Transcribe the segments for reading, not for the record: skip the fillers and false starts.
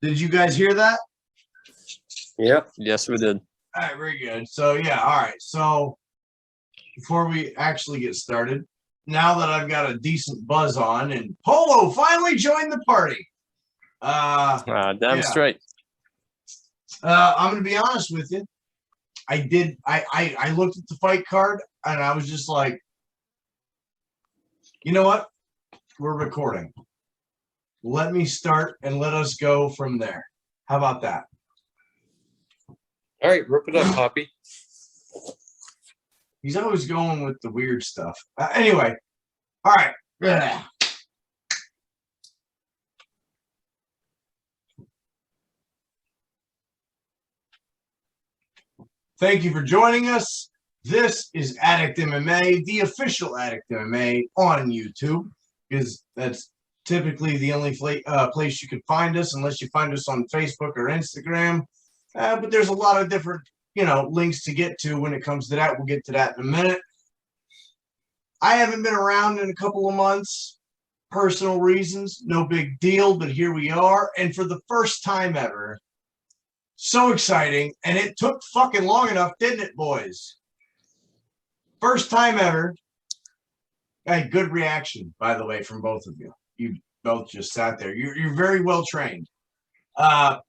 Did you guys hear that? Yeah. Yes, we did. All right, very good. So yeah, all right. So before we actually get started, now that I've got a decent buzz on and Polo finally joined the party. Damn straight. I'm gonna be honest with you. I looked at the fight card and I was just like, you know what? We're recording. Let me start and let us go from there. How about that? All right, rip it up, Poppy. He's always going with the weird stuff. Anyway, all right. Yeah. Thank you for joining us. This is addictMMA, the official addictMMA on YouTube, because that's typically the only place you can find us, unless you find us on Facebook or Instagram. But there's a lot of different, links to get to when it comes to that. We'll get to that in a minute. I haven't been around in a couple of months. Personal reasons, no big deal, but here we are. And for the first time ever, so exciting. And it took fucking long enough, didn't it, boys? First time ever. Hey, good reaction, by the way, from both of you. You both just sat there. You're very well trained. For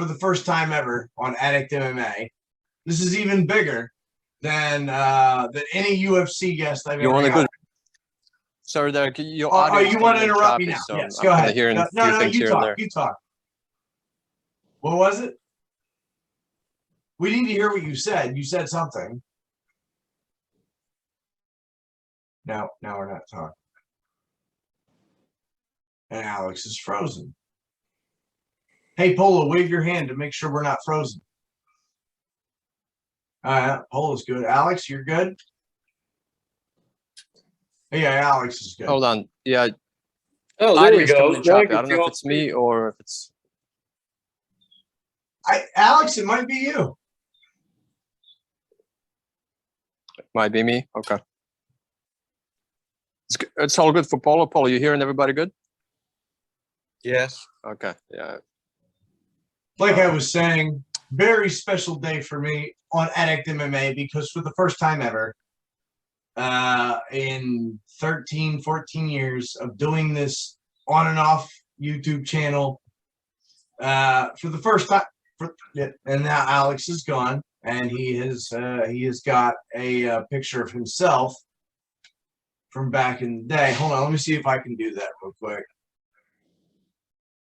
the first time ever on addictMMA. This is even bigger than any UFC guest I've ever had. Sorry, Derrick, your audio. You want to interrupt me now? So yes, go ahead. No, you talk. You talk. What was it? We need to hear what you said. You said something. No, now we're not talking. And Alex is frozen. Hey, Polo, wave your hand to make sure we're not frozen. Polo's good. Alex, you're good? Yeah, Alex is good. Hold on. Yeah. Oh, there we go. I don't know if it's me or if it's... Alex, it might be you. It might be me. Okay. It's all good for Polo. Polo, you hearing everybody good? Yes. Okay. Yeah. Like I was saying, very special day for me on addictMMA because for the first time ever, in 13, 14 years of doing this on and off YouTube channel, for the first time, and now Alex is gone, and he has got a picture of himself from back in the day. Hold on, let me see if I can do that real quick.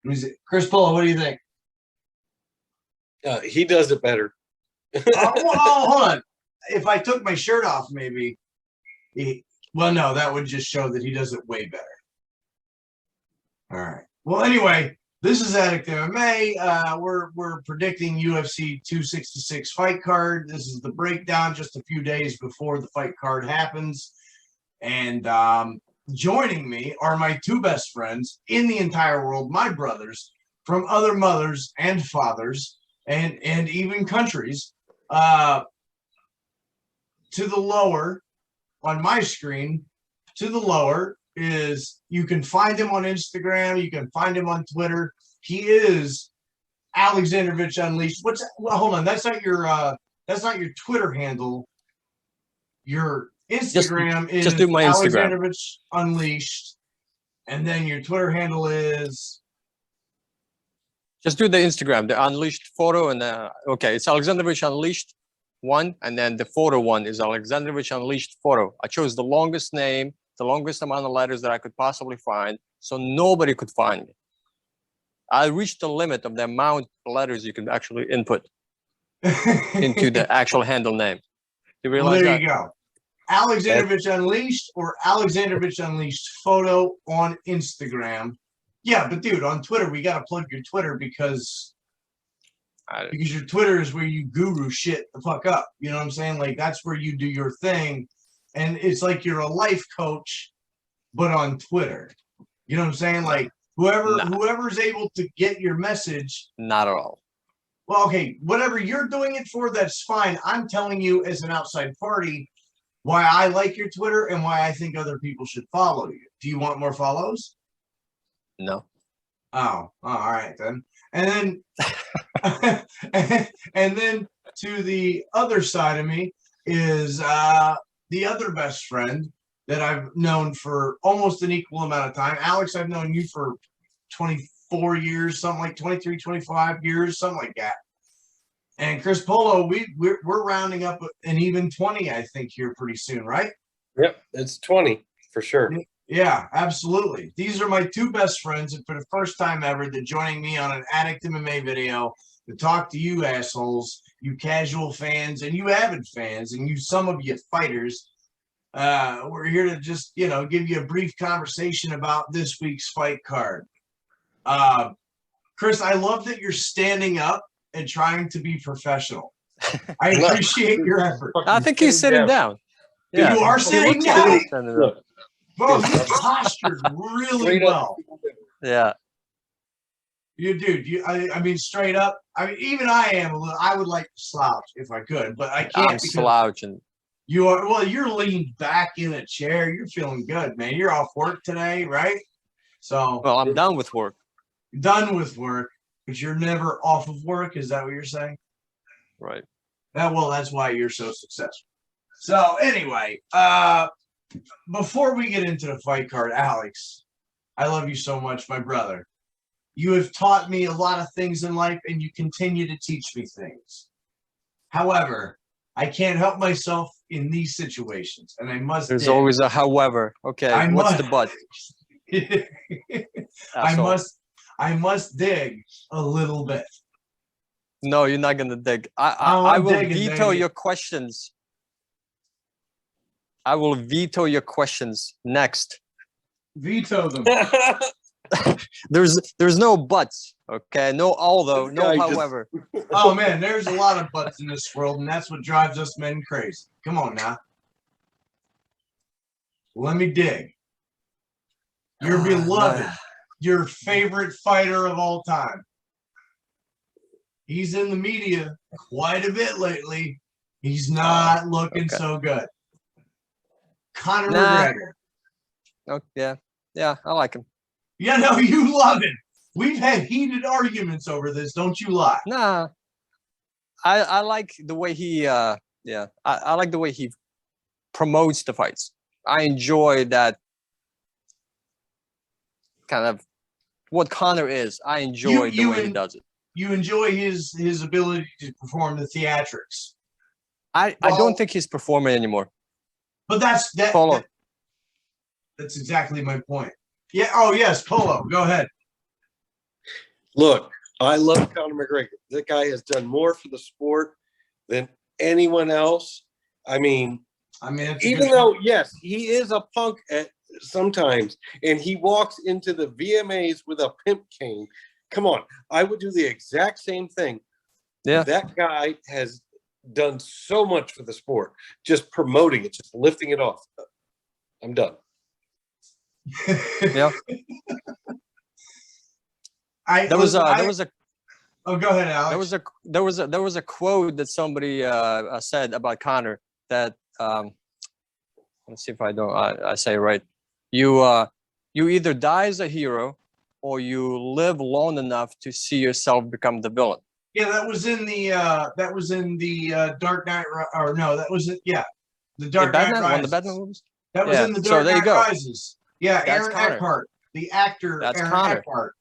Let me see. Chris Polo, what do you think? He does it better. Hold on. If I took my shirt off, maybe. Well, no, that would just show that he does it way better. All right. Well, anyway, this is addictMMA. We're predicting UFC 266 fight card. This is the breakdown just a few days before the fight card happens. And joining me are my two best friends in the entire world, my brothers from other mothers and fathers and even countries. To the lower on my screen, to the lower is, you can find him on Instagram, you can find him on Twitter. He is Alexandrovich Unleashed. Hold on, that's not your Twitter handle. Your Instagram is just do my Instagram. Alexandrovich Unleashed, and then your Twitter handle is. Just do the Instagram, the Unleashed photo, and okay, it's Alexandrovich Unleashed 1, and then the photo one is Alexandrovich Unleashed photo. I chose the longest name, the longest amount of letters that I could possibly find, so nobody could find me. I reached the limit of the amount of letters you can actually input into the actual handle name. You realize there that? You go. Alexandrovich Unleashed or Alexandrovich Unleashed photo on Instagram. Yeah, but dude, on Twitter, we got to plug your Twitter because your Twitter is where you guru shit the fuck up. You know what I'm saying? Like, that's where you do your thing. And it's like you're a life coach, but on Twitter. You know what I'm saying? Like, whoever's able to get your message. Not at all. Well, okay, whatever you're doing it for, that's fine. I'm telling you as an outside party why I like your Twitter and why I think other people should follow you. Do you want more follows? No. Oh, all right then. And then and then to the other side of me is the other best friend that I've known for almost an equal amount of time. Alex, I've known you for 24 years, something like 23, 25 years, something like that. And Chris Polo, we're rounding up an even 20, I think, here pretty soon, right? Yep, it's 20 for sure. Yeah, absolutely. These are my two best friends, and for the first time ever, they're joining me on an Addict MMA video to talk to you assholes, you casual fans, and you avid fans, and you some of you fighters. We're here to just, give you a brief conversation about this week's fight card. Chris, I love that you're standing up and trying to be professional. I appreciate your effort. I think he's sitting down. Yeah. You are sitting down? Look. Bro, you postured really well. Yeah. You dude, I mean, straight up. I mean, even I am a little. I would like to slouch if I could, but I can't. I'm slouching. You are. Well, you're leaned back in a chair. You're feeling good, man. You're off work today, right? So. Well, I'm done with work. Done with work, but you're never off of work. Is that what you're saying? Right. That's why you're so successful. So anyway, before we get into the fight card, Alex, I love you so much, my brother. You have taught me a lot of things in life, and you continue to teach me things. However, I can't help myself in these situations, and I must. There's always a however. Okay, what's the but? I must dig a little bit. No, you're not gonna dig. I will veto your questions. I will veto your questions next. Veto them. There's no buts, okay? No although, no however. Oh man, there's a lot of buts in this world, and that's what drives us men crazy. Come on now. Let me dig. Your beloved, your favorite fighter of all time. He's in the media quite a bit lately. He's not looking so good. Conor McGregor. Oh, yeah, I like him. Yeah, no, you love him. We've had heated arguments over this, don't you lie? Nah, I like the way he, I like the way he promotes the fights. I enjoy that kind of what Conor is. I enjoy the way he does it. You enjoy his ability to perform the theatrics. I don't think he's performing anymore. But that's exactly my point. Yeah. Oh yes, Polo. Go ahead. Look, I love Conor McGregor. That guy has done more for the sport than anyone else. I mean, even though yes, he is a punk at sometimes, and he walks into the VMAs with a pimp cane. Come on, I would do the exact same thing. Yeah, that guy has done so much for the sport, just promoting it, just lifting it off. I'm done. Yeah. There was a. Oh, go ahead, Alex. There was a quote that somebody said about Conor that let's see if I say it right. You either die as a hero or you live long enough to see yourself become the villain. Yeah, that was in the Dark Knight, or no, that was it. Yeah, the Dark Knight Rises. One of the Batman movies. That was in the Dark Knight Rises. Yeah, Aaron Eckhart, the actor Aaron Eckhart,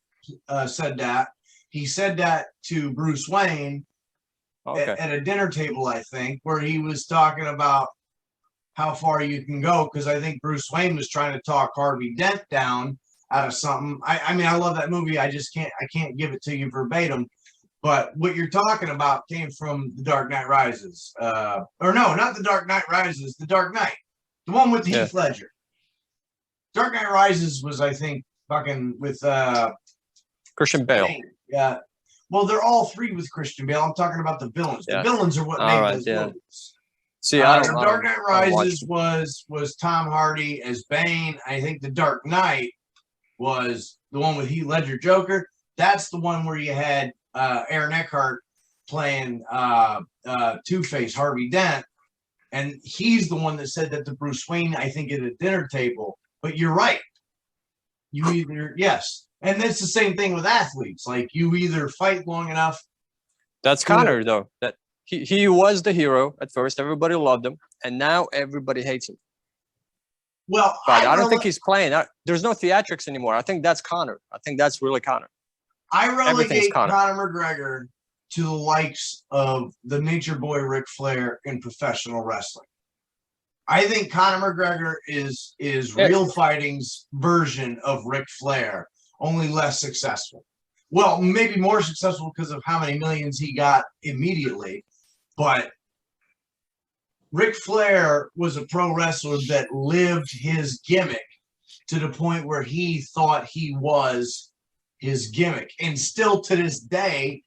said that. He said that to Bruce Wayne at a dinner table, I think, where he was talking about how far you can go, because I think Bruce Wayne was trying to talk Harvey Dent down out of something. I mean, I love that movie. I can't give it to you verbatim. But what you're talking about came from The Dark Knight Rises. Or no, not The Dark Knight Rises, The Dark Knight. The one with Heath Ledger. Dark Knight Rises was, I think, fucking with Christian Bale. Yeah. Well, they're all three with Christian Bale. I'm talking about the villains. The villains are what made those movies. See, Dark Knight Rises was Tom Hardy as Bane. I think The Dark Knight was the one with Heath Ledger Joker. That's the one where you had Aaron Eckhart playing Two-Face, Harvey Dent, and he's the one that said that to Bruce Wayne, I think, at a dinner table. But you're right. You either And that's the same thing with athletes. Like you either fight long enough. That's Conor, though. That he was the hero at first. Everybody loved him, and now everybody hates him. Well, but I don't think he's playing. There's no theatrics anymore. I think that's Conor. I think that's really Conor. I relegate Conor McGregor to the likes of the Nature Boy Ric Flair in professional wrestling. I think Conor McGregor is real fighting's version of Ric Flair, only less successful. Well, maybe more successful because of how many millions he got immediately. But Ric Flair was a pro wrestler that lived his gimmick to the point where he thought he was his gimmick. And still to this day,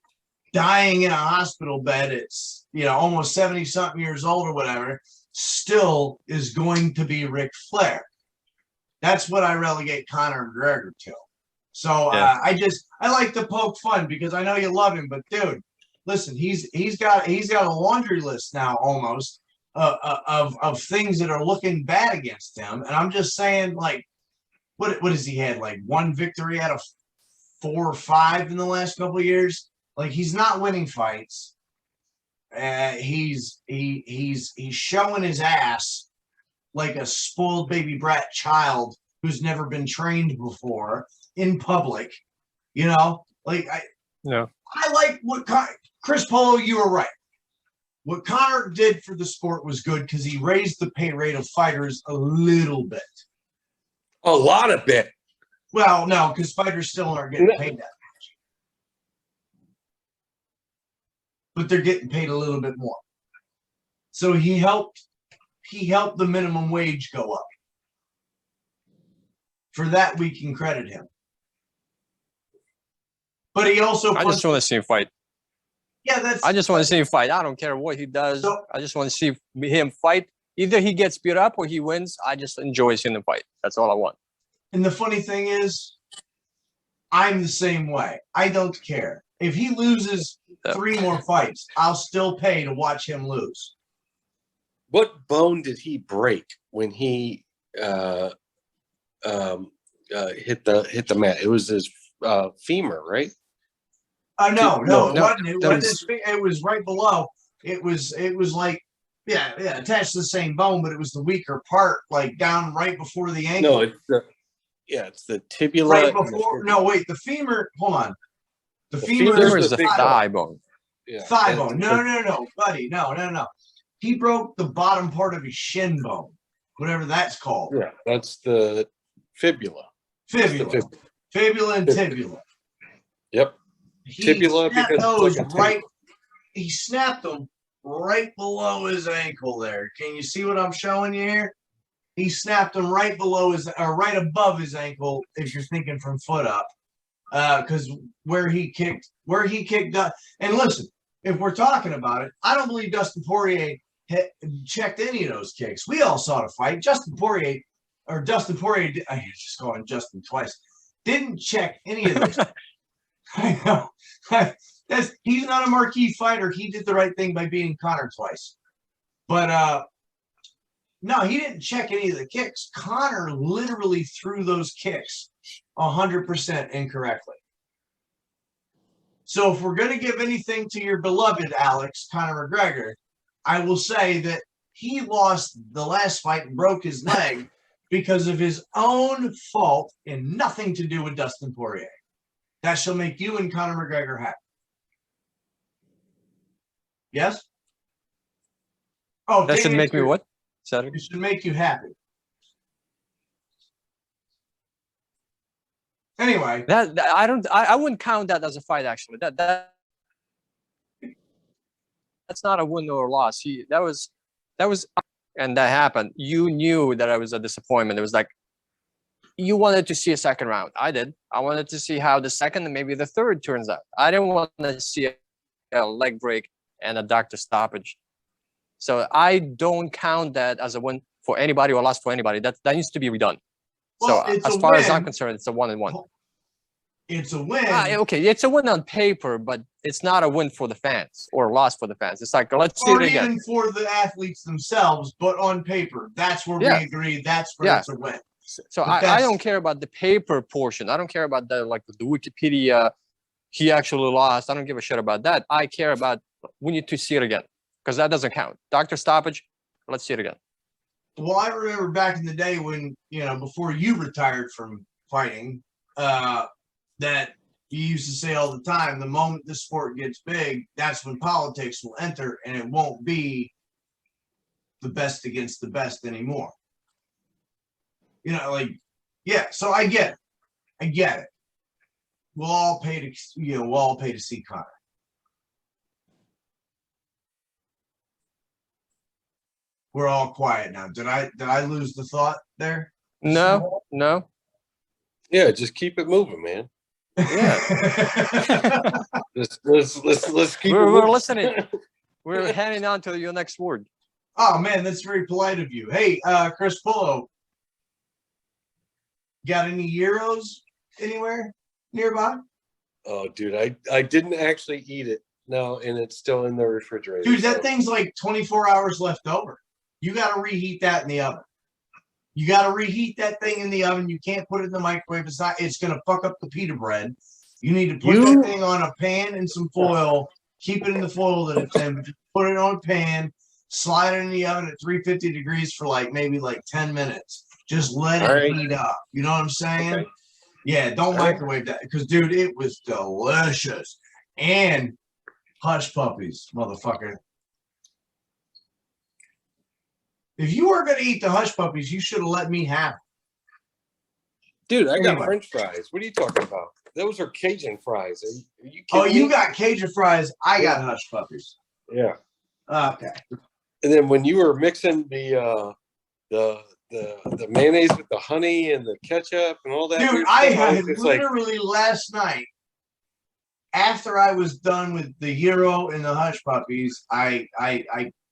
dying in a hospital bed at, almost 70-something years old or whatever, still is going to be Ric Flair. That's what I relegate Conor McGregor to. So I like to poke fun because I know you love him, but dude, listen, he's got a laundry list now almost of things that are looking bad against him, and I'm just saying, like, what has he had, like one victory out of 4 or 5 in the last couple of years? Like, he's not winning fights. He's showing his ass like a spoiled baby brat child who's never been trained before in public, like I like what Chris Polo, you were right. What Conor did for the sport was good because he raised the pay rate of fighters a little bit. A lot of bit. Well, no, because fighters still aren't getting paid that much. But they're getting paid a little bit more. So he helped the minimum wage go up. For that, we can credit him. But he also. I just want to see him fight. Yeah, I just want to see him fight. I don't care what he does. I just want to see him fight. Either he gets beat up or he wins. I just enjoy seeing him fight. That's all I want. And the funny thing is, I'm the same way. I don't care. If he loses 3 more fights, I'll still pay to watch him lose. What bone did he break when he hit the mat? It was his femur, right? No, it wasn't. It was right below. It was like, attached to the same bone, but it was the weaker part, like down right before the ankle. No, it's the tibula. Right before. No, wait, the femur. Hold on. The femur is the thigh bone. Yeah. Thigh bone. No, buddy. No. He broke the bottom part of his shin bone, whatever that's called. Yeah, that's the fibula. Fibula and tibula. Yep. Tibula because he snapped them right below his ankle there. Can you see what I'm showing you here? He snapped them right above his ankle, if you're thinking from foot up. Because where he kicked and listen, if we're talking about it, I don't believe Dustin Poirier checked any of those kicks. We all saw the fight. Dustin Poirier, I just call him Justin twice, didn't check any of those. I know. He's not a marquee fighter. He did the right thing by beating Conor twice. But no, he didn't check any of the kicks. Conor literally threw those kicks 100% incorrectly. So if we're going to give anything to your beloved Alex, Conor McGregor, I will say that he lost the last fight and broke his leg because of his own fault and nothing to do with Dustin Poirier. That shall make you and Conor McGregor happy. Yes? Oh, that should make me what? It should make you happy. Anyway, I wouldn't count that as a fight. Actually, that's not a win or a loss. That was, and that happened. You knew that it was a disappointment. It was like you wanted to see a second round. I did. I wanted to see how the second and maybe the third turns out. I didn't want to see a leg break and a doctor stoppage. So I don't count that as a win for anybody or loss for anybody. That needs to be redone. Well, so as far as I'm concerned, it's a 1-1. It's a win. Okay, it's a win on paper, but it's not a win for the fans or a loss for the fans. It's like, let's see it again. Or even for the athletes themselves, but on paper, that's where we agree. That's where it's a win. So I don't care about the paper portion. I don't care about the Wikipedia. He actually lost. I don't give a shit about that. I care about we need to see it again because that doesn't count. Doctor stoppage. Let's see it again. Well, I remember back in the day when, before you retired from fighting, that you used to say all the time, the moment the sport gets big, that's when politics will enter, and it won't be the best against the best anymore. So I get it. We'll all pay to see Conor. We're all quiet now. Did I lose the thought there? No. Yeah, just keep it moving, man. Yeah. let's keep we're listening. We're handing on to your next word. Oh man, that's very polite of you. Hey, Chris Pullo, got any gyros anywhere nearby? Oh, dude, I didn't actually eat it. No, and it's still in the refrigerator. Dude, that thing's like 24 hours left over. You got to reheat that in the oven. You got to reheat that thing in the oven. You can't put it in the microwave. It's going to fuck up the pita bread. You need to put that thing on a pan and some foil. Keep it in the foil that it's in. Just put it on a pan. Slide it in the oven at 350 degrees for maybe 10 minutes. Just let it heat up. You know what I'm saying? Okay. Yeah, don't microwave that. Because, dude, it was delicious. And hush puppies, motherfucker. If you were going to eat the hush puppies, you should have let me have them. Dude, I got French fries. What are you talking about? Those are Cajun fries. Are you kidding you me? got Cajun fries. I got hush puppies. Yeah. Okay. And then when you were mixing the mayonnaise with the honey and the ketchup and all that, dude, weird I stuff, had literally last night, after I was done with the gyro and the hush puppies, I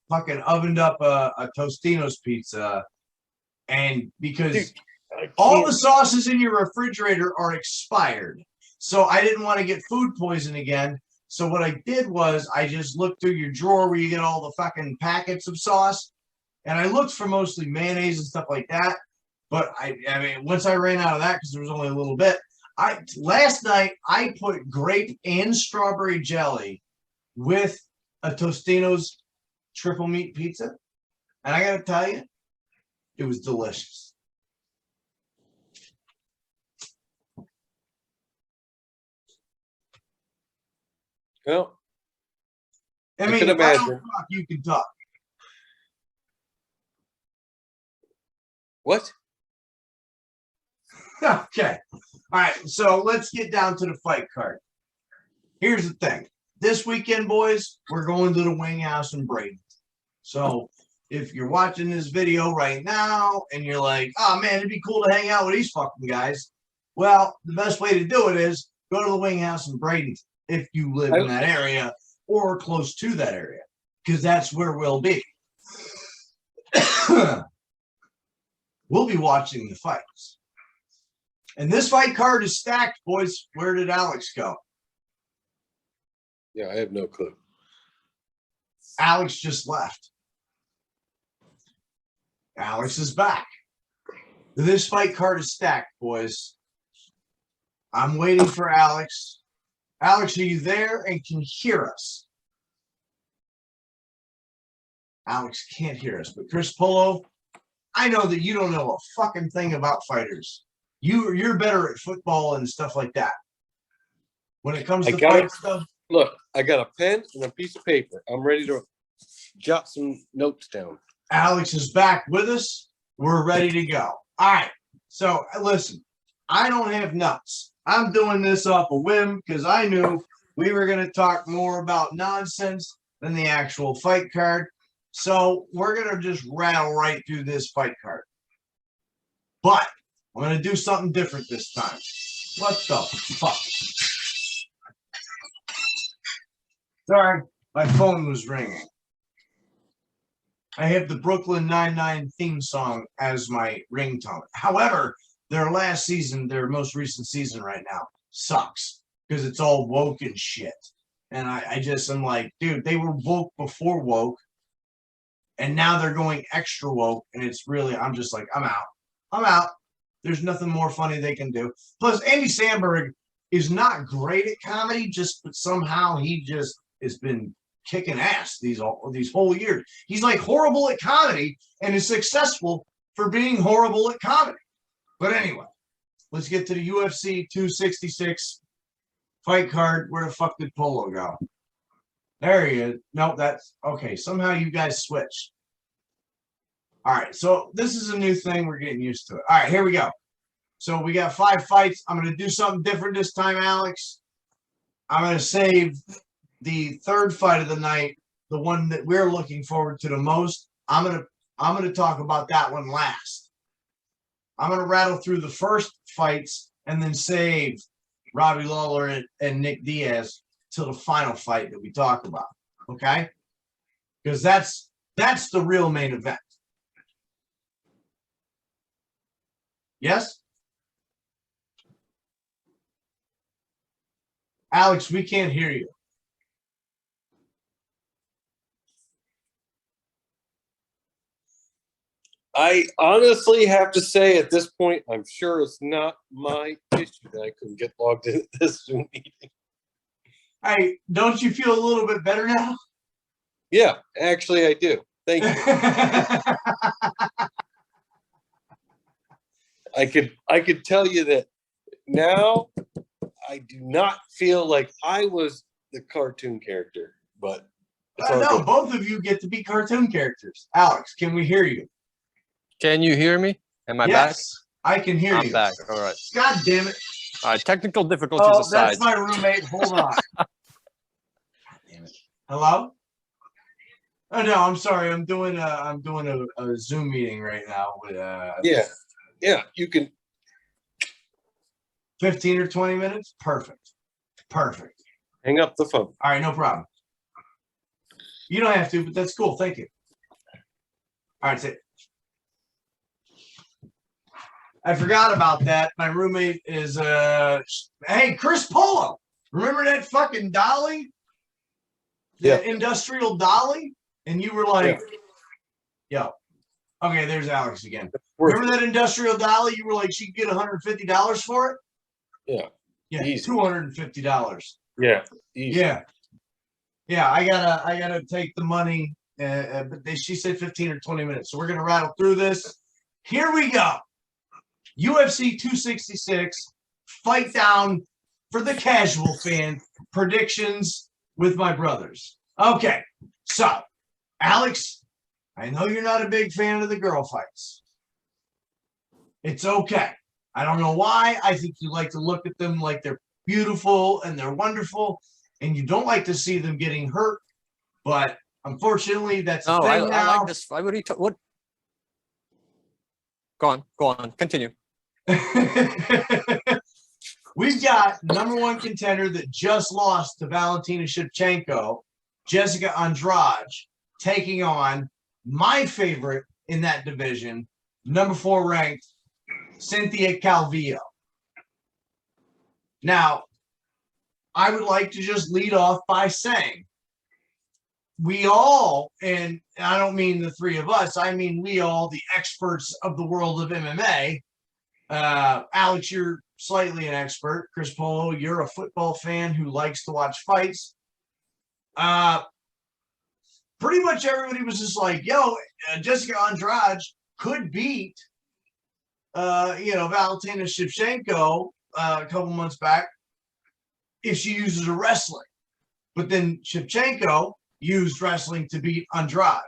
fucking ovened up a Tostino's pizza, and because all the sauces in your refrigerator are expired, so I didn't want to get food poison again. So what I did was I just looked through your drawer where you get all the fucking packets of sauce, and I looked for mostly mayonnaise and stuff like that. But I mean, once I ran out of that because there was only a little bit, last night I put grape and strawberry jelly with a Tostino's triple meat pizza, and I gotta tell you, it was delicious. Well, I mean, can if imagine. I don't talk, you can talk. What? Okay. All right. So let's get down to the fight card. Here's the thing. This weekend, boys, we're going to the Wing House in Bradenton. So if you're watching this video right now and you're like, oh, man, it'd be cool to hang out with these fucking guys. Well, the best way to do it is go to the Wing House in Bradenton if you live in that area or close to that area, because that's where we'll be. We'll be watching the fights. And this fight card is stacked, boys. Where did Alex go? Yeah, I have no clue. Alex just left. Alex is back. This fight card is stacked, boys. I'm waiting for Alex. Alex, are you there and can hear us? Alex can't hear us, but Chris Pullo, I know that you don't know a fucking thing about fighters. You're better at football and stuff like that. When it comes to fight stuff. Look, I got a pen and a piece of paper. I'm ready to jot some notes down. Alex is back with us. We're ready to go. All right. So listen, I don't have nuts. I'm doing this off a whim because I knew we were going to talk more about nonsense than the actual fight card. So we're going to just rattle right through this fight card. But I'm going to do something different this time. What the fuck? Sorry, my phone was ringing. I have the Brooklyn Nine-Nine theme song as my ringtone. However, their most recent season right now sucks because it's all woke and shit. And I'm like, dude, they were woke before woke. And now they're going extra woke. And it's really, I'm just like, I'm out. There's nothing more funny they can do. Plus, Andy Samberg is not great at comedy, but somehow he just has been kicking ass these whole years. He's like horrible at comedy and is successful for being horrible at comedy. But anyway, let's get to the UFC 266 fight card. Where the fuck did Polo go? There he is. No, that's okay. Somehow you guys switched. All right, so this is a new thing. We're getting used to it. All right, here we go. So we got 5 fights. I'm going to do something different this time, Alex. I'm going to save the 3rd fight of the night, the one that we're looking forward to the most. I'm going to talk about that one last. I'm going to rattle through the first fights and then save Robbie Lawler and Nick Diaz till the final fight that we talk about. Okay? Because that's the real main event. Yes? Alex, we can't hear you. I honestly have to say at this point, I'm sure it's not my issue that I couldn't get logged into this Zoom meeting. Hey, don't you feel a little bit better now? Yeah, actually I do. Thank you. I could tell you that now I do not feel like I was the cartoon character, but no, both of you get to be cartoon characters. Alex, can we hear you? Can you hear me? Am I Yes, I can hear you. I'm back. All right. God damn it. All right. Technical difficulties Oh, aside. that's my roommate. Hold on. God damn it. Hello? Oh no, I'm sorry. I'm doing a Zoom meeting right now with yeah, you can 15 or 20 minutes. Perfect. hang up the phone. All right, no problem. You don't have to, but that's cool. Thank you. All right, that's it. I forgot about that. My roommate is hey, Chris Polo. Remember that fucking dolly? That industrial dolly? And you were like, yo. Okay, there's Alex again. Remember that industrial dolly? You were like, she could get $150 for it? Yeah. Yeah, easy. $250. Yeah. Easy. Yeah, I gotta take the money. But she said 15 or 20 minutes. So we're gonna rattle through this. Here we go. UFC 266 fight down for the casual fan. Predictions with my brothers. Okay, so Alex, I know you're not a big fan of the girl fights. It's okay. I don't know why. I think you like to look at them like they're beautiful and they're wonderful, and you don't like to see them getting hurt. But unfortunately, that's the thing now. I like this. What? Go on. Continue. We've got #1 contender that just lost to Valentina Shevchenko, Jessica Andrade, taking on my favorite in that division, #4 ranked Cynthia Calvillo. Now, I would like to just lead off by saying we all, and I don't mean the 3 of us, I mean we all, the experts of the world of MMA. Alex, you're slightly an expert. Chris Polo, you're a football fan who likes to watch fights. Pretty much everybody was just like, yo, Jessica Andrade could beat Valentina Shevchenko a couple months back if she uses her wrestling. But then Shevchenko used wrestling to beat Andrade.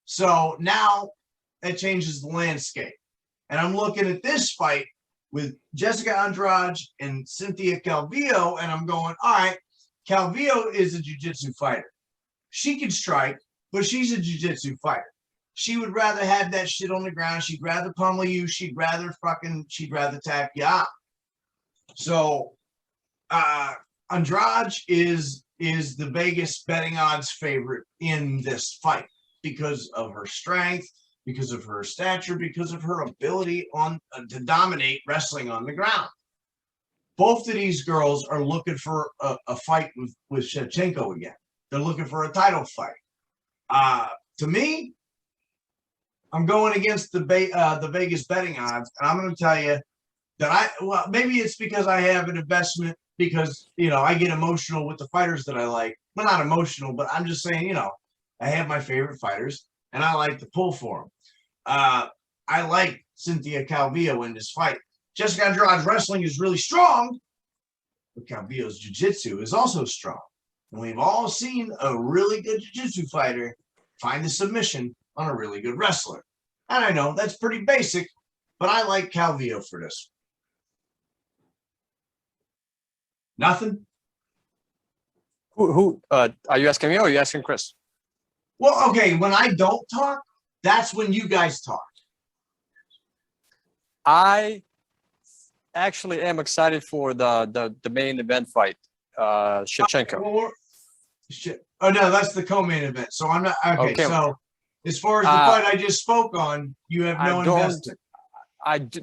So now that changes the landscape. And I'm looking at this fight with Jessica Andrade and Cynthia Calvillo, and I'm going, all right, Calvillo is a jiu-jitsu fighter. She can strike, but she's a jiu-jitsu fighter. She would rather have that shit on the ground. She'd rather pummel you. She'd rather tap you out. So Andrade is the Vegas betting odds favorite in this fight because of her strength, because of her stature, because of her ability to dominate wrestling on the ground. Both of these girls are looking for a fight with Shevchenko again. They're looking for a title fight. To me, I'm going against the Vegas betting odds, and I'm going to tell you that maybe it's because I have an investment because, I get emotional with the fighters that I like. Well, not emotional, but I'm just saying, I have my favorite fighters, and I like to pull for them. I like Cynthia Calvillo in this fight. Jessica Andrade's wrestling is really strong, but Calvillo's jiu-jitsu is also strong. And we've all seen a really good jiu-jitsu fighter find a submission on a really good wrestler. And I know that's pretty basic, but I like Calvillo for this. Nothing? Who are you asking me or are you asking Chris? Well, okay, when I don't talk, that's when you guys talk. I actually am excited for the main event fight, Shevchenko. Oh no, that's the co-main event. So I'm not okay. So as far as the fight I just spoke on, you have no investment.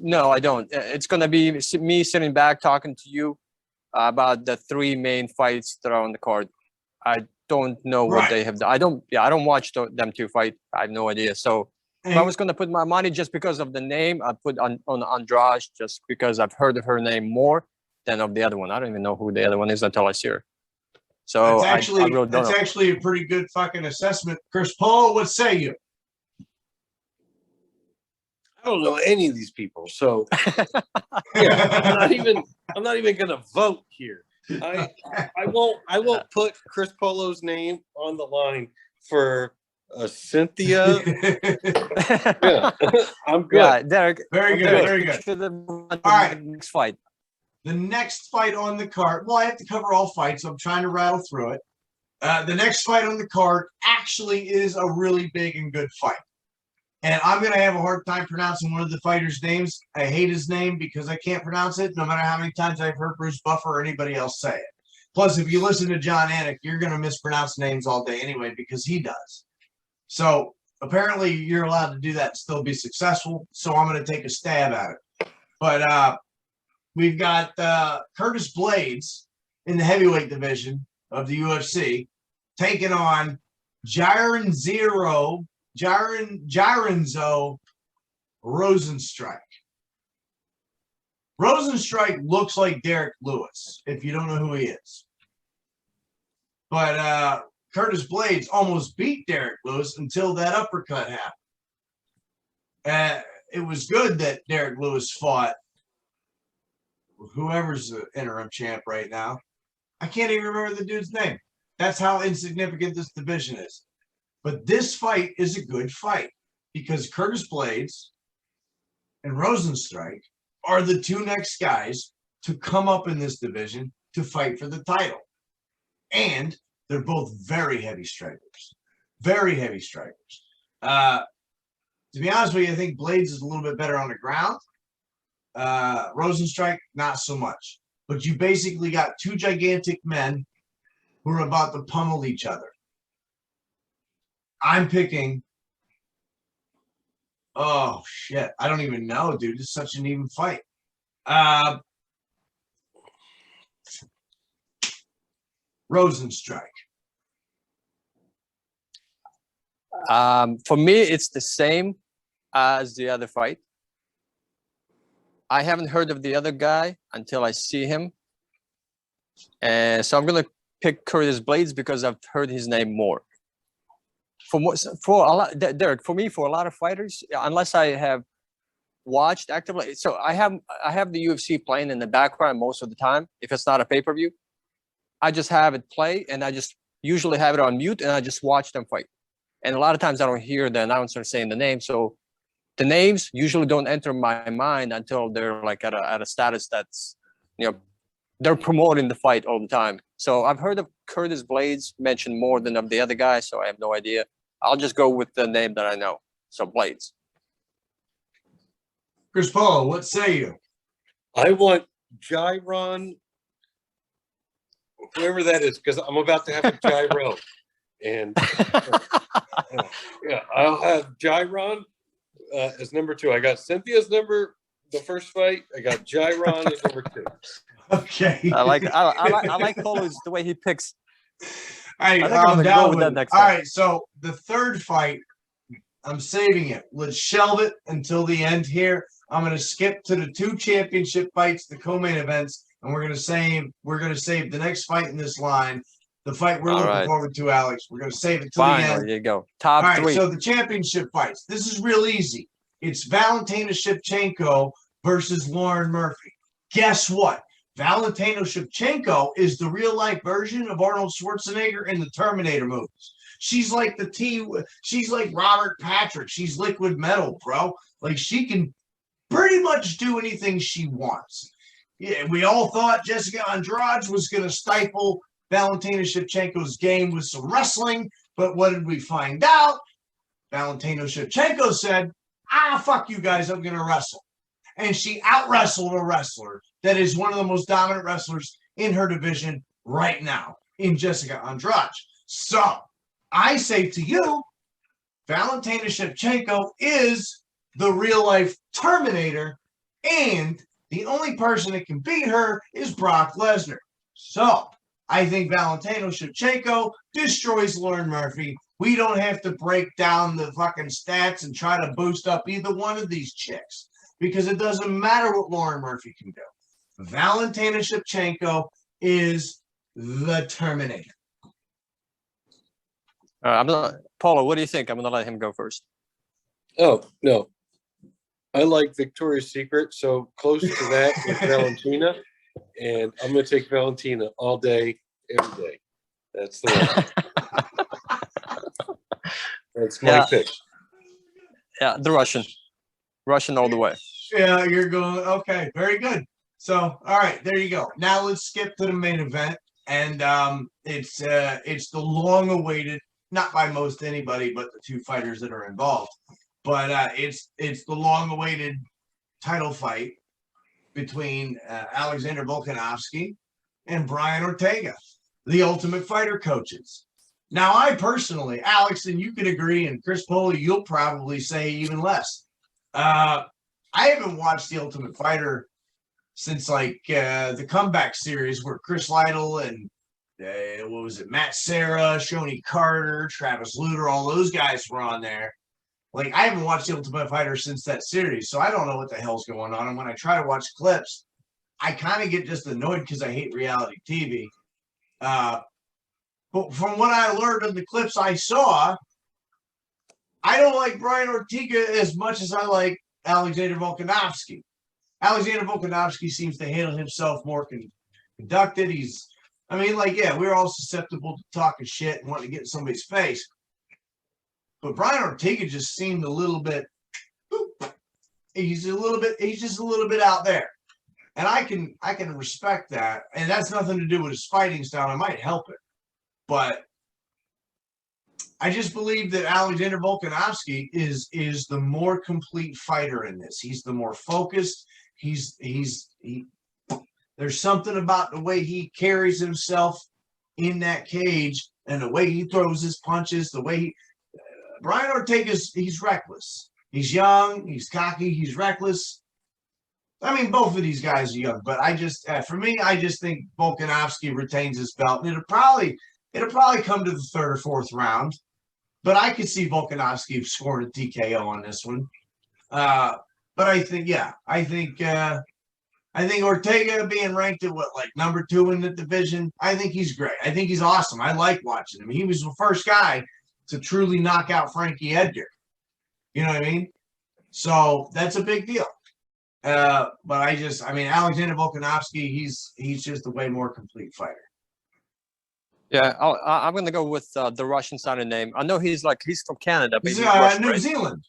No, I don't. It's gonna be me sitting back talking to you about the three main fights that are on the card. I don't know what they have done. I don't watch them two fight. I have no idea. So if I was going to put my money just because of the name, I'd put on Andrade just because I've heard of her name more than of the other one. I don't even know who the other one is until I see her. So that's actually a pretty good fucking assessment. Chris Paul, what say you? I don't know any of these people, so I'm not even gonna vote here. I won't put Chris Polo's name on the line for Cynthia. Yeah, I'm good. Yeah, Derrick. Very good. All right, next fight. The next fight on the card. Well, I have to cover all fights, so I'm trying to rattle through it. The next fight on the card actually is a really big and good fight. And I'm going to have a hard time pronouncing one of the fighters' names. I hate his name because I can't pronounce it, no matter how many times I've heard Bruce Buffer or anybody else say it. Plus, if you listen to John Anik, you're going to mispronounce names all day anyway because he does. So apparently you're allowed to do that and still be successful. So I'm going to take a stab at it. But we've got Curtis Blades in the heavyweight division of the UFC taking on Jarenzo Rosenstrike. Rosenstrike looks like Derrick Lewis, if you don't know who he is. But Curtis Blades almost beat Derrick Lewis until that uppercut happened. It was good that Derrick Lewis fought whoever's the interim champ right now. I can't even remember the dude's name. That's how insignificant this division is. But this fight is a good fight because Curtis Blades and Rosenstrike are the two next guys to come up in this division to fight for the title. And they're both very heavy strikers. Very heavy strikers. To be honest with you, I think Blades is a little bit better on the ground. Rosenstrike, not so much. But you basically got two gigantic men who are about to pummel each other. I'm picking. Oh shit! I don't even know, dude. It's such an even fight. Rosenstrike. For me, it's the same as the other fight. I haven't heard of the other guy until I see him, and so I'm gonna pick Curtis Blades because I've heard his name more. For a lot, Derrick, for me, for a lot of fighters, unless I have watched actively, so I have the UFC playing in the background most of the time. If it's not a pay-per-view, I just have it play, and I just usually have it on mute, and I just watch them fight. And a lot of times I don't hear the announcer saying the name, so the names usually don't enter my mind until they're like at a status that's, they're promoting the fight all the time. So I've heard of Curtis Blades mentioned more than of the other guy, so I have no idea. I'll just go with the name that I know. So Blades. Chris Paul, what say you? I want Gyron, whoever that is, because I'm about to have a gyro. And yeah, I'll have Gyron as number 2. I got Cynthia's number, the first fight. I got Gyron as number 2. Okay. I like Polo's the way he picks. All right, I think I'm gonna go with that next time. All right, so the third fight, I'm saving it. Let's shelve it until the end here. I'm going to skip to the 2 championship fights, the co-main events, and we're going to save the next fight in this line, the fight we're looking forward to, Alex. We're going to save it till the end. There you go. Top All right, 3. so the championship fights. This is real easy. It's Valentina Shevchenko versus Lauren Murphy. Guess what? Valentina Shevchenko is the real-life version of Arnold Schwarzenegger in the Terminator movies. She's like she's like Robert Patrick. She's liquid metal, bro. Like, she can pretty much do anything she wants. Yeah, we all thought Jessica Andrade was going to stifle Valentina Shevchenko's game with some wrestling, but what did we find out? Valentina Shevchenko said, fuck you guys, I'm going to wrestle. And she out-wrestled a wrestler that is one of the most dominant wrestlers in her division right now, in Jessica Andrade. So, I say to you, Valentina Shevchenko is the real-life Terminator, and the only person that can beat her is Brock Lesnar. So, I think Valentina Shevchenko destroys Lauren Murphy. We don't have to break down the fucking stats and try to boost up either one of these chicks, because it doesn't matter what Lauren Murphy can do. Valentina Shevchenko is the Terminator. Paulo, what do you think? I'm going to let him go first. Oh, no. I like Victoria's Secret, so close to that is Valentina. And I'm going to take Valentina all day, every day. That's the one. That's my pick. Yeah, the Russian. Russian all the way. Yeah, you're going, okay, very good. So, all right, there you go. Now let's skip to the main event. And it's the long-awaited, not by most anybody, but the 2 fighters that are involved. But it's the long-awaited title fight between Alexander Volkanovski and Brian Ortega, the Ultimate Fighter coaches. Now, I personally, Alex, and you can agree, and Chris Poley, you'll probably say even less. I haven't watched the Ultimate Fighter since like the comeback series where Chris Lytle and Matt Serra, Shoney Carter, Travis Luter, all those guys were on there. Like, I haven't watched the Ultimate Fighter since that series, so I don't know what the hell's going on. And when I try to watch clips, I kind of get just annoyed because I hate reality TV. But from what I learned in the clips I saw, I don't like Brian Ortega as much as I like Alexander Volkanovski. Alexander Volkanovski seems to handle himself more conducted. We're all susceptible to talking shit and wanting to get in somebody's face. But Brian Ortega just seemed a little bit, he's just a little bit out there. And I can respect that. And that's nothing to do with his fighting style. It might help it. But I just believe that Alexander Volkanovski is the more complete fighter in this. He's the more focused. There's something about the way he carries himself in that cage and the way he throws his punches, Brian Ortega's, he's reckless. He's young, he's cocky, he's reckless. I mean, both of these guys are young, but I just think Volkanovski retains his belt. And it'll probably come to the 3rd or 4th round, but I could see Volkanovski scoring a TKO on this one. But I think Ortega being ranked at number 2 in the division, I think he's great. I think he's awesome. I like watching him. He was the first guy to truly knock out Frankie Edgar. You know what I mean? So that's a big deal. But Alexander Volkanovski, he's just a way more complete fighter. Yeah, I'm gonna go with the Russian sounding name. I know he's from Canada, but He's Russian, New right? Zealand.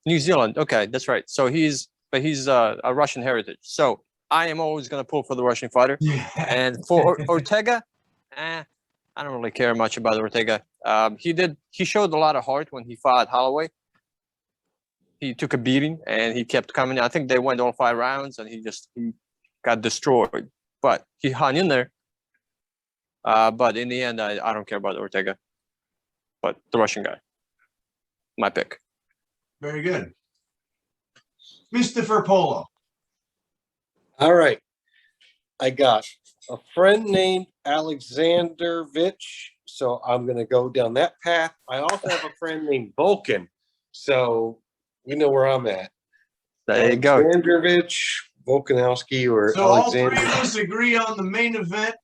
New Zealand. Okay, that's right. So he's a Russian heritage. So I am always gonna pull for the Russian fighter. Yeah. And for Ortega, I don't really care much about Ortega. He showed a lot of heart when he fought Holloway. He took a beating and he kept coming. I think they went all 5 rounds and he got destroyed. But he hung in there. But in the end, I don't care about Ortega. But the Russian guy. My pick. Very good. Mr. Polo. All right. I got a friend named Alexandrovich, so I'm going to go down that path. I also have a friend named Vulcan, So we know where I'm at. There you go. Alexandrovich, Volkanovski, or So all three Alexander. of us agree on the main event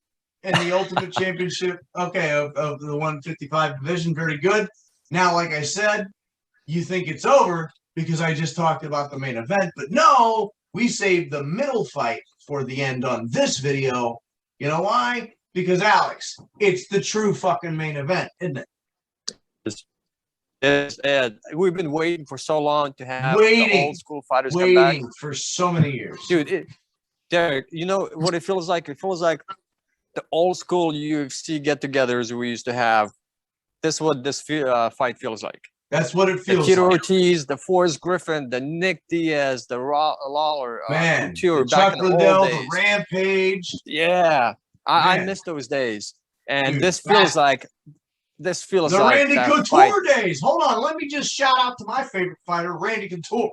and the Ultimate Championship. Okay, of the 155 division. Very good. Now, like I said, you think it's over because I just talked about the main event, but no, we saved the middle fight for the end on this video. You know why? Because Alex, it's the true fucking main event, isn't it? We've been waiting for so long to have the old school fighters come back. For so many years. Dude, Derek, you know what it feels like? It feels like the old school UFC get-togethers we used to have. This is what this fight feels like. That's what it feels the Tito like. Ortiz, the Forrest Griffin, the Nick Diaz, the Lawler, Man, Couture, the back Chuck in the Liddell, old the days. Rampage. Yeah, I miss those days. And Dude, this feels like the like Randy Couture fight. days. Hold on, let me just shout out to my favorite fighter, Randy Couture.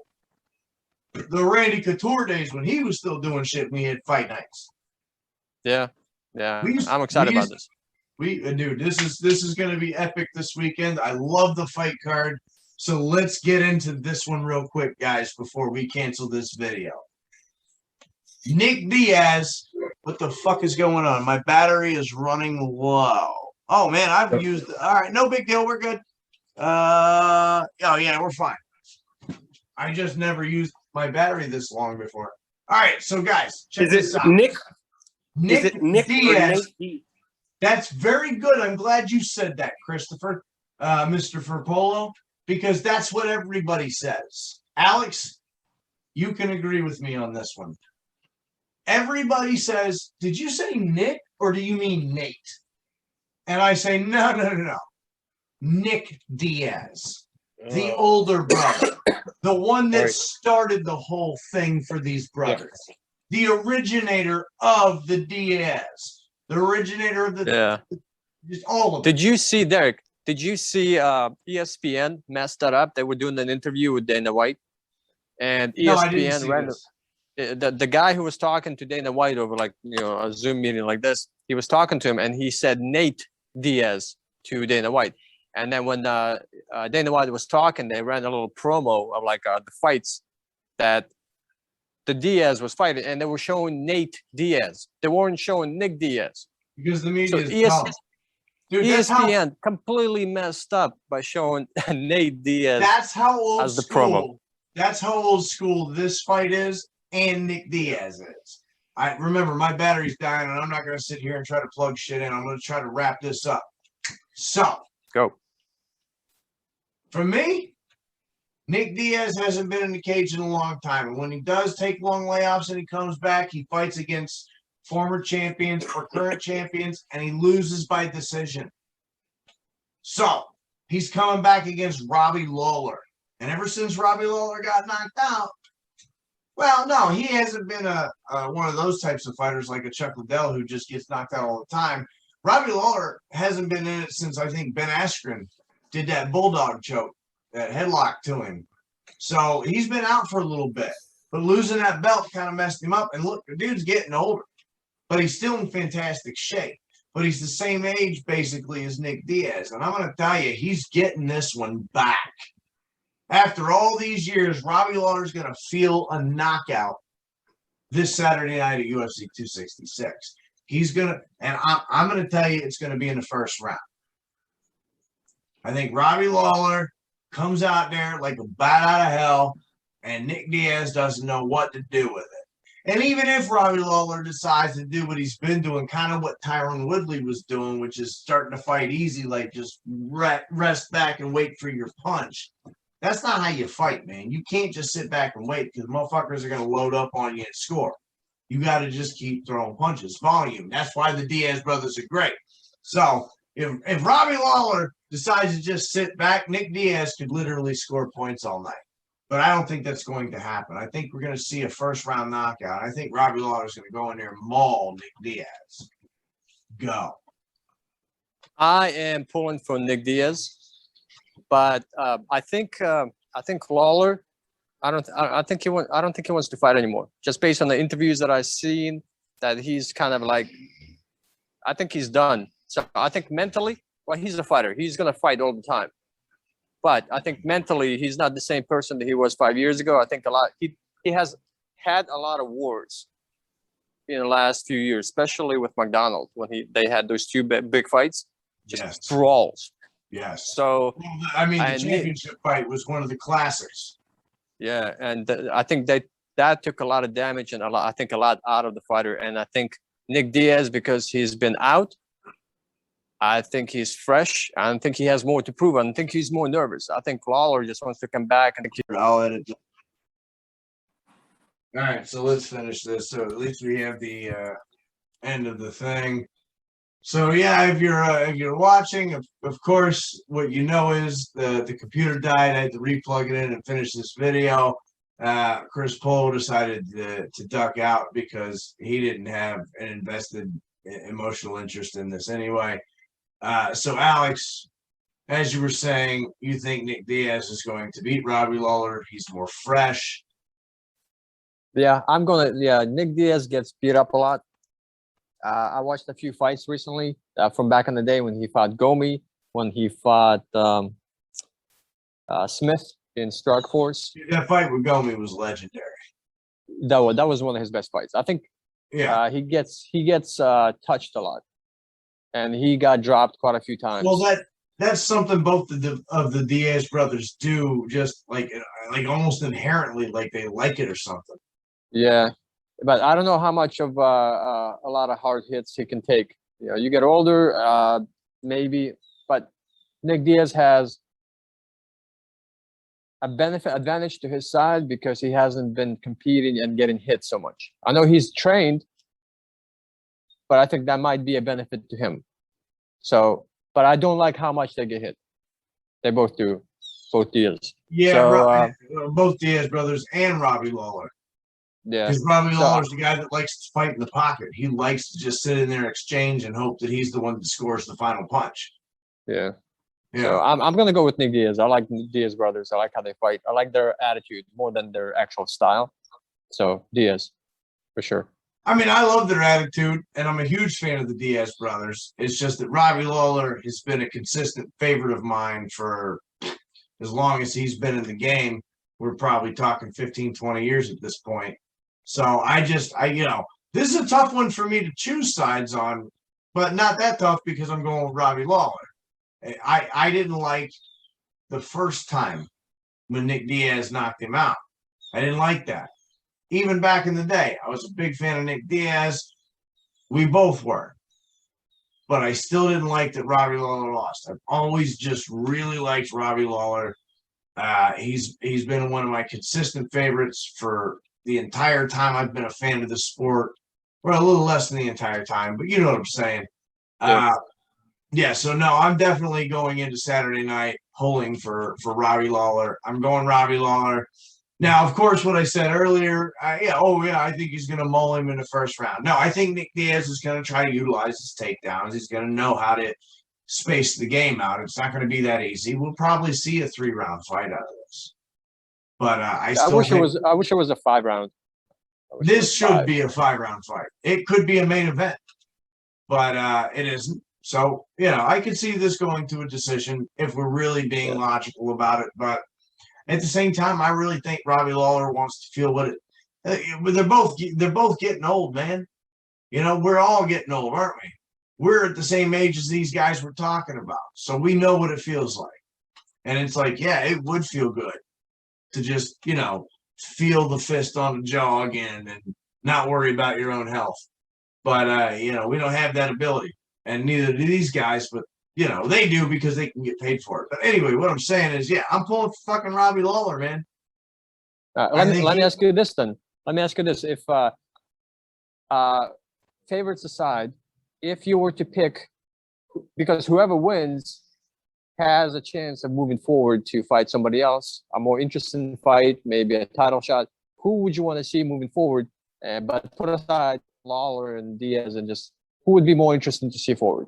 The Randy Couture days when he was still doing shit when he had fight nights. Yeah, I'm excited about this. Dude, this is going to be epic this weekend. I love the fight card. So let's get into this one real quick, guys, before we cancel this video. Nick Diaz, what the fuck is going on? My battery is running low. Oh man, I've used. All right, no big deal. We're good. Oh yeah, we're fine. I just never used my battery this long before. All right, so guys, check this out. Nick Diaz. That's very good. I'm glad you said that, Christopher, Mr. Ferpolo, because that's what everybody says. Alex, you can agree with me on this one. Everybody says, did you say Nick or do you mean Nate? And I say, no. Nick Diaz, the older brother, the one that started the whole thing for these brothers, the originator of the Diaz. The originator of the just all of it. Did you see, Derek? Did you see ESPN messed that up? They were doing an interview with Dana White, and ESPN ran the guy who was talking to Dana White over a Zoom meeting like this. He was talking to him, and he said Nate Diaz to Dana White. And then when Dana White was talking, they ran a little promo of the fights that the Diaz was fighting, and they were showing Nate Diaz. They weren't showing Nick Diaz. Because the media is Dude, ESPN completely messed up by showing Nate Diaz. That's how old as the promo. That's how old school this fight is, and Nick Diaz is. I remember my battery's dying, and I'm not going to sit here and try to plug shit in. I'm going to try to wrap this up. So, go. For me, Nick Diaz hasn't been in the cage in a long time. And when he does take long layoffs and he comes back, he fights against former champions or current champions, and he loses by decision. So, he's coming back against Robbie Lawler. And ever since Robbie Lawler got knocked out, well, no, he hasn't been one of those types of fighters like a Chuck Liddell who just gets knocked out all the time. Robbie Lawler hasn't been in it since, I think, Ben Askren did that bulldog choke, that headlock to him. So he's been out for a little bit. But losing that belt kind of messed him up. And look, the dude's getting older. But he's still in fantastic shape. But he's the same age, basically, as Nick Diaz. And I'm going to tell you, he's getting this one back. After all these years, Robbie Lawler's going to feel a knockout this Saturday night at UFC 266. He's going to, and I'm going to tell you, it's going to be in the first round. I think Robbie Lawler comes out there like a bat out of hell, and Nick Diaz doesn't know what to do with it. And even if Robbie Lawler decides to do what he's been doing, kind of what Tyron Woodley was doing, which is starting to fight easy, like just rest back and wait for your punch. That's not how you fight, man. You can't just sit back and wait because motherfuckers are going to load up on you and score. You got to just keep throwing punches. Volume. That's why the Diaz brothers are great. So if Robbie Lawler decides to just sit back, Nick Diaz could literally score points all night. But I don't think that's going to happen. I think we're going to see a first-round knockout. I think Robbie Lawler is going to go in there and maul Nick Diaz. Go. I am pulling for Nick Diaz, but I think Lawler. I don't think he wants to fight anymore. Just based on the interviews that I've seen, that he's kind of like, I think he's done. So I think mentally, well, he's a fighter. He's gonna fight all the time. but I think mentally he's not the same person that he was 5 years ago. I think he has had a lot of wars in the last few years, especially with McDonald when they had those two big fights, just brawls. Yes. So well, I mean, the championship fight was one of the classics. Yeah, and I think that took a lot of damage and I think a lot out of the fighter. And I think Nick Diaz, because he's been out, I think he's fresh. I don't think he has more to prove. I don't think he's more nervous. I think Lawler just wants to come back and I'll edit. All right, so let's finish this. So at least we have the end of the thing. So yeah, if you're watching, of course, what you know is the computer died. I had to replug it in and finish this video. Chris Pole decided to duck out because he didn't have an invested emotional interest in this anyway. So Alex, as you were saying, you think Nick Diaz is going to beat Robbie Lawler. He's more fresh. Yeah, Nick Diaz gets beat up a lot. I watched a few fights recently from back in the day when he fought Gomi, when he fought Smith in Strikeforce. That fight with Gomi was legendary. That was one of his best fights. I think. Yeah. He gets touched a lot, and he got dropped quite a few times. Well, that's something both of the Diaz brothers do, just like almost inherently, like they like it or something. Yeah. But I don't know how much of a lot of hard hits he can take. You know, you get older, maybe. But Nick Diaz has a advantage to his side because he hasn't been competing and getting hit so much. I know he's trained, but I think that might be a benefit to him. So, but I don't like how much they get hit. They both do, both Diaz. Yeah, so, both Diaz brothers and Robbie Lawler. Yeah, because Robbie Lawler's the guy that likes to fight in the pocket. He likes to just sit in there, exchange, and hope that he's the one that scores the final punch. Yeah. So I'm gonna go with Nick Diaz. I like Diaz brothers. I like how they fight. I like their attitude more than their actual style. So Diaz, for sure. I mean, I love their attitude, and I'm a huge fan of the Diaz brothers. It's just that Robbie Lawler has been a consistent favorite of mine for as long as he's been in the game. We're probably talking 15, 20 years at this point. So this is a tough one for me to choose sides on, but not that tough because I'm going with Robbie Lawler. I didn't like the first time when Nick Diaz knocked him out. I didn't like that. Even back in the day, I was a big fan of Nick Diaz. We both were. But I still didn't like that Robbie Lawler lost. I've always just really liked Robbie Lawler. He's been one of my consistent favorites for the entire time I've been a fan of the sport, or a little less than the entire time, but you know what I'm saying. So no, I'm definitely going into Saturday night pulling for Robbie Lawler. I'm going Robbie Lawler. Now, of course, what I said earlier, I think he's going to mull him in the first round. No, I think Nick Diaz is going to try to utilize his takedowns. He's going to know how to space the game out. It's not going to be that easy. We'll probably see a 3-round fight out of this. But I wish it was a 5-round. This should be a 5-round fight. It could be a main event, but it isn't. So, I could see this going to a decision if we're really being logical about it. But at the same time, I really think Robbie Lawler wants to feel what they're both getting old, man. We're all getting old, aren't we? We're at the same age as these guys we're talking about. So we know what it feels like. And it's like, it would feel good to just, feel the fist on the jaw again and not worry about your own health. But, we don't have that ability. And neither do these guys, but, they do because they can get paid for it. But anyway, what I'm saying is, I'm pulling for fucking Robbie Lawler, man. Let me ask you this then. Let me ask you this. If favorites aside, if you were to pick, because whoever wins has a chance of moving forward to fight somebody else, a more interesting fight, maybe a title shot, who would you want to see moving forward? But put aside Lawler and Diaz and just who would be more interesting to see forward?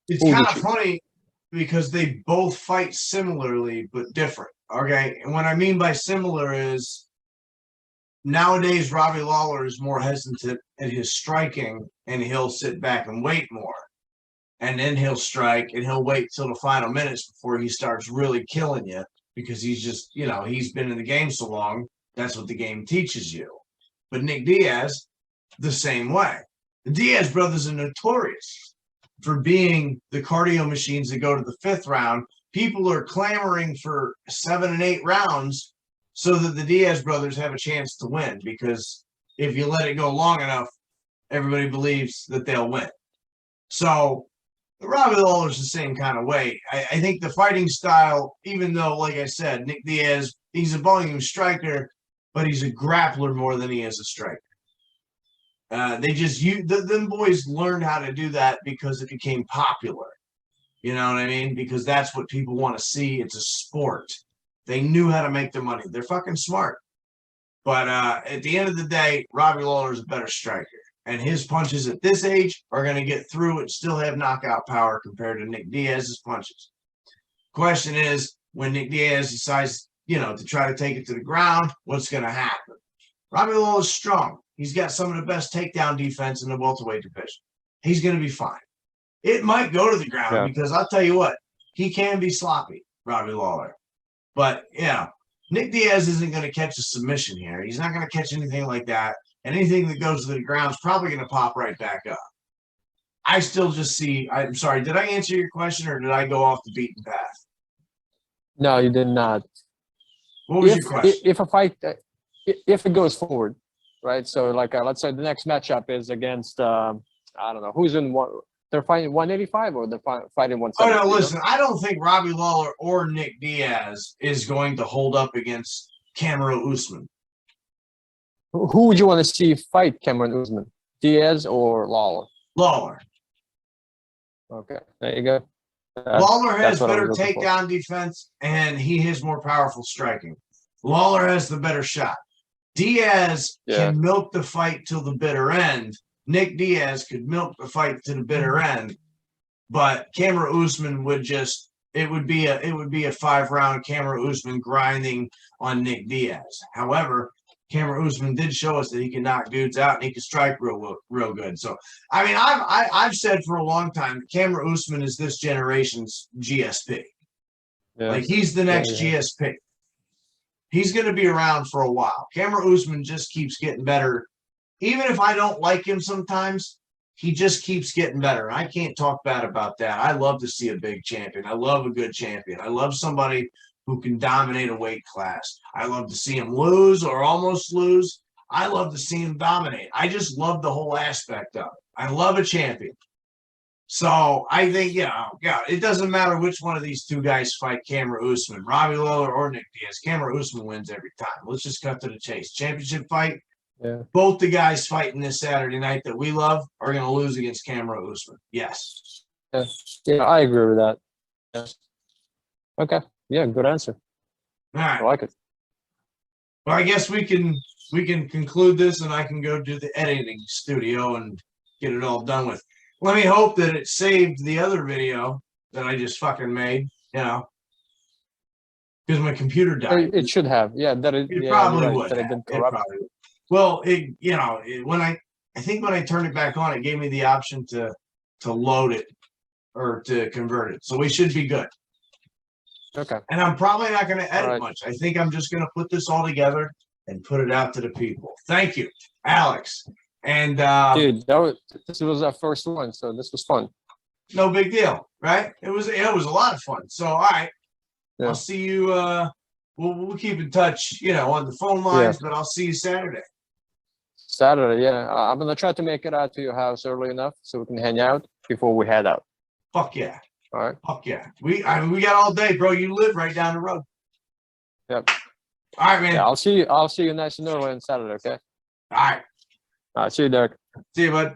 It's kind of funny because they both fight similarly but different. Okay. And what I mean by similar is nowadays Robbie Lawler is more hesitant at his striking and he'll sit back and wait more. and then he'll strike, and he'll wait till the final minutes before he starts really killing you because he's just, he's been in the game so long. That's what the game teaches you. But Nick Diaz, the same way. The Diaz brothers are notorious for being the cardio machines that go to the 5th round. People are clamoring for 7 and 8 rounds so that the Diaz brothers have a chance to win, because if you let it go long enough, everybody believes that they'll win. So Robbie Lawler's the same kind of way. I think the fighting style, even though, like I said, Nick Diaz, he's a volume striker, but he's a grappler more than he is a striker. Them boys learned how to do that because it became popular. You know what I mean? Because that's what people want to see. It's a sport. They knew how to make their money. They're fucking smart. But at the end of the day, Robbie Lawler is a better striker. And his punches at this age are going to get through and still have knockout power compared to Nick Diaz's punches. Question is, when Nick Diaz decides, to try to take it to the ground, what's going to happen? Robbie Lawler's strong. He's got some of the best takedown defense in the welterweight division. He's going to be fine. It might go to the ground because I'll tell you what, he can be sloppy, Robbie Lawler. But, Nick Diaz isn't going to catch a submission here. He's not going to catch anything like that. And anything that goes to the ground is probably going to pop right back up. I still just see – I'm sorry, did I answer your question or did I go off the beaten path? No, you did not. What was your question? If a fight if it goes forward, right? So, let's say the next matchup is against, I don't know, who's in one – they're fighting 185 or they're fighting 170? Oh, no, listen, I don't think Robbie Lawler or Nick Diaz is going to hold up against Kamaru Usman. Who would you want to see fight Cameron Usman? Diaz or Lawler? Lawler. Okay, there you go. Lawler has better takedown defense, and he has more powerful striking. Lawler has the better shot. Diaz can milk the fight till the bitter end. Nick Diaz could milk the fight to the bitter end, but Kamaru Usman would it would be a 5-round Kamaru Usman grinding on Nick Diaz. However, Kamaru Usman did show us that he can knock dudes out and he can strike real good. So, I mean, I've said for a long time that Kamaru Usman is this generation's GSP. Yeah. Like, he's the next GSP. He's going to be around for a while. Kamaru Usman just keeps getting better. Even if I don't like him sometimes, he just keeps getting better. I can't talk bad about that. I love to see a big champion. I love a good champion. I love somebody who can dominate a weight class. I love to see him lose or almost lose. I love to see him dominate. I just love the whole aspect of it. I love a champion. So I think, it doesn't matter which one of these two guys fight Kamaru Usman, Robbie Lawler or Nick Diaz. Kamaru Usman wins every time. Let's just cut to the chase. Championship fight. Yeah. Both the guys fighting this Saturday night that we love are going to lose against Kamaru Usman. Yes. Yeah, I agree with that. Yeah. Okay. Yeah, good answer. All right. I like it. Well, I guess we can conclude this, and I can go to the editing studio and get it all done with. Let me hope that it saved the other video that I just fucking made. Because my computer died. It should have. Yeah, it probably right, would. That it didn't corrupt. Well, when I think when I turned it back on, it gave me the option to load it or to convert it. So we should be good. Okay. And I'm probably not going to edit much. I think I'm just going to put this all together and put it out to the people. Thank you, Alex. And dude, this was our first one, so this was fun. No big deal, right? It was a lot of fun. So all right, I'll see you. We'll keep in touch, on the phone lines, but I'll see you Saturday. Saturday, yeah. I'm gonna try to make it out to your house early enough so we can hang out before we head out. Fuck yeah! All right. Fuck yeah! We got all day, bro. You live right down the road. Yep. All right, man. Yeah, I'll see you nice and early on Saturday. Okay. All right. All right. See you, Derek. See you, bud.